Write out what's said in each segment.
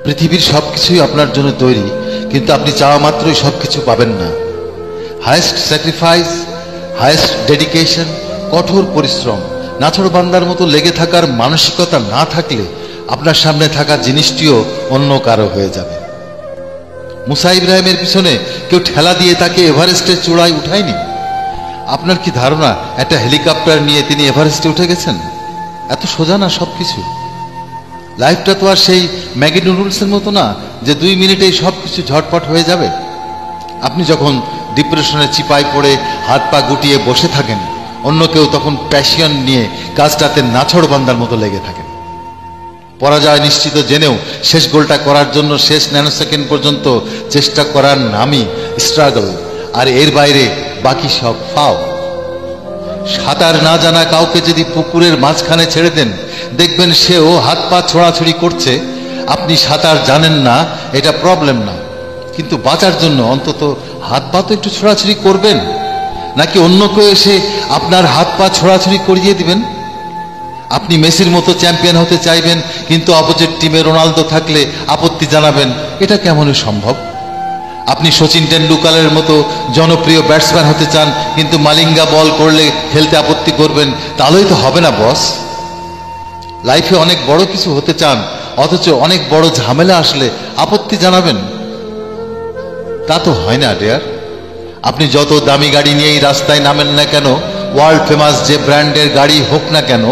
পৃথিবীর সবকিছুই আপনার জন্য তৈরি, কিন্তু আপনি চাওয়া মাত্রই সবকিছু পাবেন না। হায়েস্ট স্যাক্রিফাইস, হায়েস্ট ডেডিকেশন, কঠোর পরিশ্রম, নাছোড়বান্দার মতো লেগে থাকার মানসিকতা না থাকলে আপনার সামনে থাকা জিনিসটিও অন্য কারো হয়ে যাবে। মুসা ইব্রাহিমের পিছনে কেউ ঠেলা দিয়ে তাকে এভারেস্টের চূড়ায় উঠায়নি। আপনার কি ধারণা একটা হেলিকপ্টার নিয়ে তিনি এভারেস্টে উঠে গেছেন? এত সোজা না সবকিছু। লাইফটা তো আর সেই ম্যাগি নুডলসের মতো না যে 2 মিনিটেই সবকিছু ঝটপট হয়ে যাবে। আপনি যখন ডিপ্রেশনে চিপায় পড়ে হাত পা গুটিয়ে বসে থাকেন, অন্য কেউ তখন প্যাশন নিয়ে কাজটাতে নাছোড়বান্দার মতো লেগে থাকেন। পরাজয় নিশ্চিত জেনেও শেষ গোলটা করার জন্য শেষ ন্যানোসেকেন্ড পর্যন্ত চেষ্টা করার নামই স্ট্রাগল, আর এর বাইরে বাকি সব ফাও। সাঁতার না জানা কাউকে যদি পুকুরের মাঝখানে ছেড়ে দেন, দেখবেন সেও হাত পা ছোড়াছুড়ি করছে। আপনি সাঁতার জানেন না, এটা প্রবলেম না, কিন্তু বাঁচার জন্য অন্তত হাত পা তো একটু ছোড়াছুড়ি করবেন। নাকি অন্য কেউ এসে আপনার হাত পা ছোড়াছুড়ি করিয়ে দিবেন? আপনি মেসির মতো চ্যাম্পিয়ন হতে চাইবেন, কিন্তু অপোজিট টিমে রোনালদো থাকলে আপত্তি জানাবেন। এটা কেমন সম্ভব? আপনি সচিন টেন্ডুলকারের মতো জনপ্রিয় ব্যাটসম্যান হতে চান, কিন্তু মালিঙ্গা বল করলে খেলতে আপত্তি করবেন। তাহলেই তো হবে না বস। লাইফে অনেক বড় কিছু হতে চান, অথচ অনেক বড় ঝামেলা আসলে আপত্তি জানাবেন। তা তো হয় না ডিয়ার। আপনি যত দামি গাড়ি নিয়েই রাস্তায় নামেন না কেন, ওয়ার্ল্ড ফেমাস যে ব্র্যান্ডের গাড়ি হোক না কেন,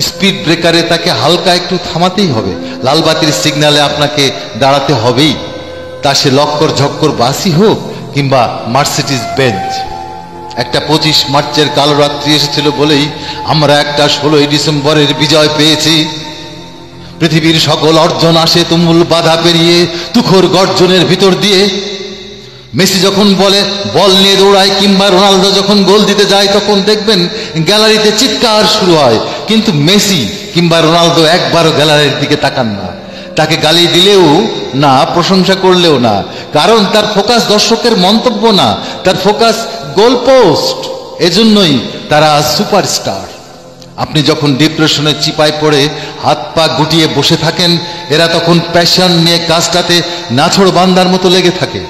স্পিড ব্রেকারে তাকে হালকা একটু থামাতেই হবে, লালবাতির সিগন্যালে আপনাকে দাঁড়াতে হবেই। তা সে লক্কর ঝক্কর বাসই হোক কিংবা মার্সিডিজ বেঞ্চ। একটা 25 মার্চের কালো রাত্রি এসেছিল বলেই আমরা একটা 16ই ডিসেম্বরের বিজয় পেয়েছি। পৃথিবীর সকল অর্জন আসে তুমুল বাধা পেরিয়ে, তুখোর গর্জনের ভিতর দিয়ে। মেসি যখন বল নিয়ে দৌড়ায় কিংবা রোনালদো যখন গোল দিতে যায়, তখন দেখবেন গ্যালারিতে চিৎকার শুরু হয়। কিন্তু মেসি কিংবা রোনালদো একবারও গ্যালারির দিকে তাকান না। তাকে গালি দিলেও না, প্রশংসা করলেও না, কারণ তার ফোকাস দর্শকের মন্তব্য না, তার ফোকাস গোলপোস্ট। এজন্যই তারা সুপারস্টার। আপনি যখন ডিপ্রেশনে চিপায় পড়ে হাত পা গুটিয়ে বসে থাকেন, এরা তখন প্যাশন নিয়ে কাজটাতে নাছোড়বান্দার মতো লেগে থাকে।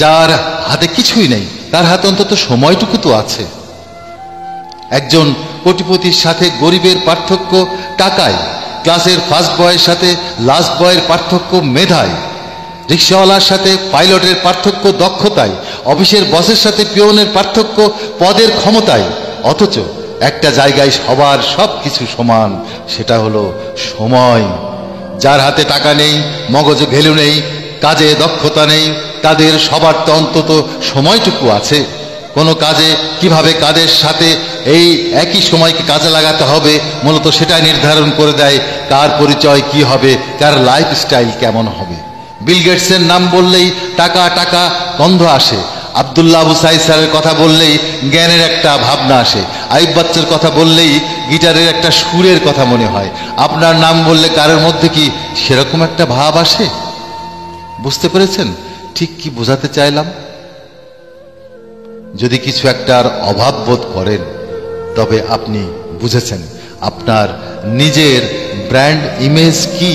যার হাতে কিছুই নেই, তার হাতে অন্তত সময়টুকু তো আছে। একজন কোটিপতির সাথে গরিবের পার্থক্য টাকায়, ক্লাসের ফার্স্ট বয়ের সাথে লাস্ট বয়ের পার্থক্য মেধায়, রিক্সাওয়ালার সাথে পাইলটের পার্থক্য দক্ষতায়, অফিসের বসের সাথে পিয়নের পার্থক্য পদের ক্ষমতায়। অথচ একটা জায়গায় সবার সব কিছু সমান, সেটা হলো সময়। যার হাতে টাকা নেই, মগজে ভ্যালু নেই, কাজে দক্ষতা নেই, তাদের সবার তো অন্তত সময়টুকু আছে। কোনো কাজে কিভাবে কাজের সাথে এই একই সময়কে কাজে লাগাতে হবে, মূলত সেটাই নির্ধারণ করে দেয় কার পরিচয় কি হবে, কার লাইফস্টাইল কেমন হবে। বিল গেটসের নাম বললেই টাকা টাকা গন্ধ আসে। আব্দুল্লাহ আবু সাইদ স্যারের কথা বললেই জ্ঞানের একটা ভাবনা আসে। আইয়ুব বাচ্চার কথা বললেই গিটারের একটা সুরের কথা মনে হয়। আপনার নাম বললে কারোর মধ্যে কি সেরকম একটা ভাব আসে? বুঝতে পেরেছেন ঠিক কি বোঝাতে চাইলাম? যদি কিছু একটার অভাব বোধ করেন, তবে আপনি বুঝেছেন আপনার নিজের ব্র্যান্ড ইমেজ কি।